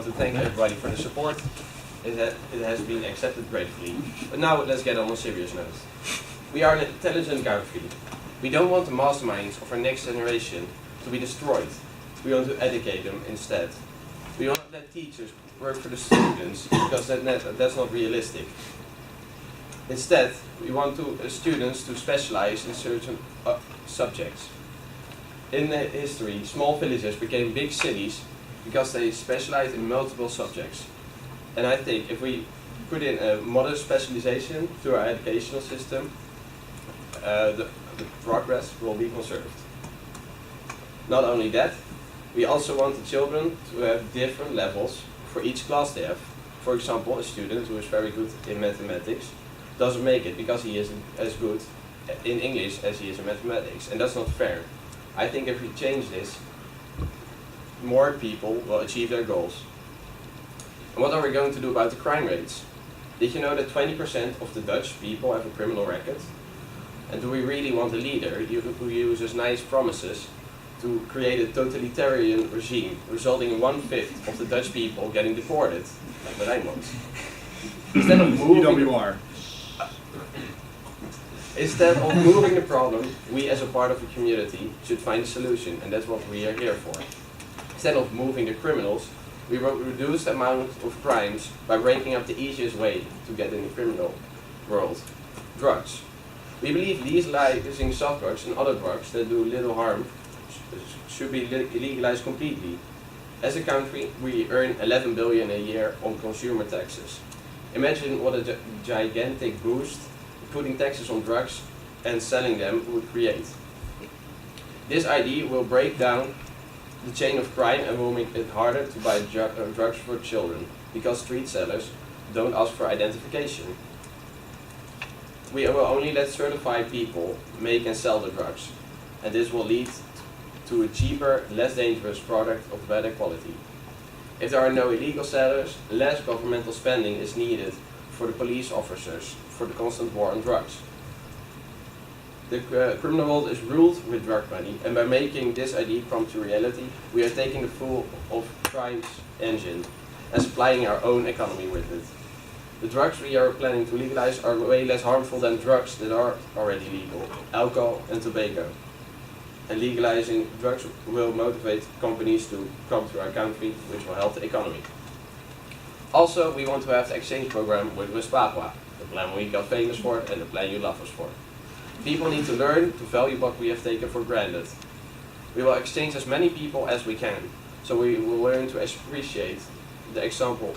to thank everybody for the support. It has been accepted gratefully. But now let's get on a serious note. We are an intelligent country. We don't want the masterminds of our next generation to be destroyed. We want to educate them instead. We don't let teachers work for the students because that's not realistic. Instead, we want students to specialize in certain subjects. In history, small villages became big cities because they specialized in multiple subjects. And I think if we put in a modern specialization through our educational system, the progress will be conserved. Not only that, we also want the children to have different levels for each class they have. For example, a student who is very good in mathematics doesn't make it because he isn't as good in English as he is in mathematics, and that's not fair. I think if we change this, more people will achieve their goals. And what are we going to do about the crime rates? Did you know that 20% of the Dutch people have a criminal record? And do we really want a leader who uses nice promises to create a totalitarian regime, resulting in 1/5 of the Dutch people getting deported, like what I want? Instead of moving the problem, we as a part of the community should find a solution, and that's what we are here for. Instead of moving the criminals, we will reduce the amount of crimes by breaking up the easiest way to get in the criminal world: drugs. We believe legalizing soft drugs and other drugs that do little harm should be legalized completely. As a country, we earn 11 billion a year on consumer taxes. Imagine what a gigantic boost putting taxes on drugs and selling them would create. This idea will break down the chain of crime and will make it harder to buy drugs for children, because street sellers don't ask for identification. We will only let certified people make and sell the drugs, and this will lead to a cheaper, less dangerous product of better quality. If there are no illegal sellers, less governmental spending is needed for the police officers for the constant war on drugs. The criminal world is ruled with drug money, and by making this idea come to reality, we are taking the full of crime's engine and supplying our own economy with it. The drugs we are planning to legalize are way less harmful than drugs that are already legal: alcohol and tobacco. And legalizing drugs will motivate companies to come to our country, which will help the economy. Also, we want to have the exchange program with West Papua, the plan we got famous for and the plan you love us for. People need to learn to value what we have taken for granted. We will exchange as many people as we can, so we will learn to appreciate the example.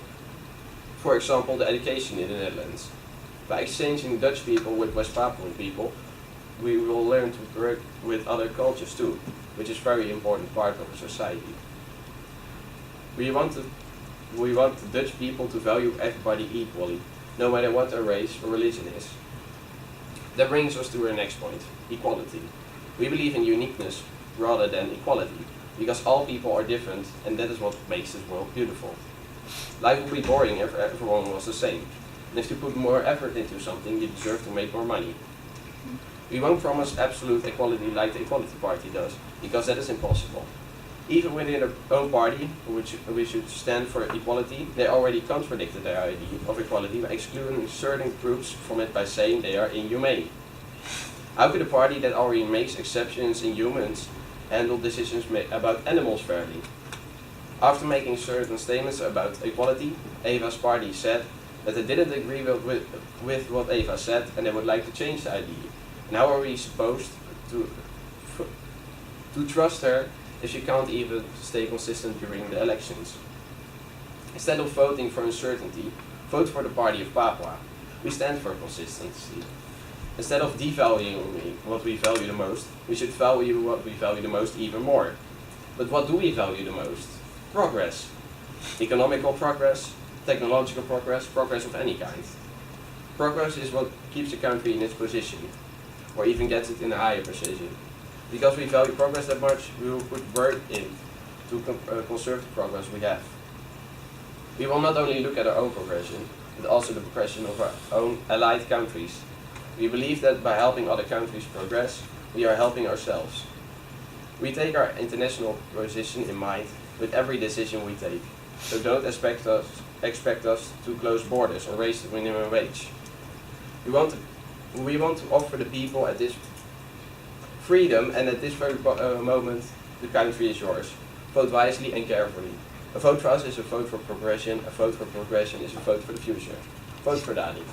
For example, the education in the Netherlands. By exchanging Dutch people with West Papuan people, we will learn to work with other cultures too, which is a very important part of a society. We want the Dutch people to value everybody equally, no matter what their race or religion is. That brings us to our next point: equality. We believe in uniqueness rather than equality, because all people are different, and that is what makes this world beautiful. Life would be boring if everyone was the same. And if you put more effort into something, you deserve to make more money. We won't promise absolute equality like the Equality Party does, because that is impossible. Even within our own party, which we should stand for equality, they already contradicted their idea of equality by excluding certain groups from it by saying they are inhumane. How could a party that already makes exceptions in humans handle decisions about animals fairly? After making certain statements about equality, Eva's party said that they didn't agree with what Eva said and they would like to change the idea. And how are we supposed to trust her if she can't even stay consistent during the elections? Instead of voting for uncertainty, vote for the Party of Papua. We stand for consistency. Instead of devaluing what we value the most, we should value what we value the most even more. But what do we value the most? Progress. Economical progress, technological progress, progress of any kind. Progress is what keeps the country in its position, or even gets it in a higher position. Because we value progress that much, we will put work in to conserve the progress we have. We will not only look at our own progression, but also the progression of our own allied countries. We believe that by helping other countries progress, we are helping ourselves. We take our international position in mind with every decision we take. So don't expect us to close borders or raise the minimum wage. We want to offer the people at this freedom, and at this very moment, the country is yours. Vote wisely and carefully. A vote for us is a vote for progression. A vote for progression is a vote for the future. Vote for Dani.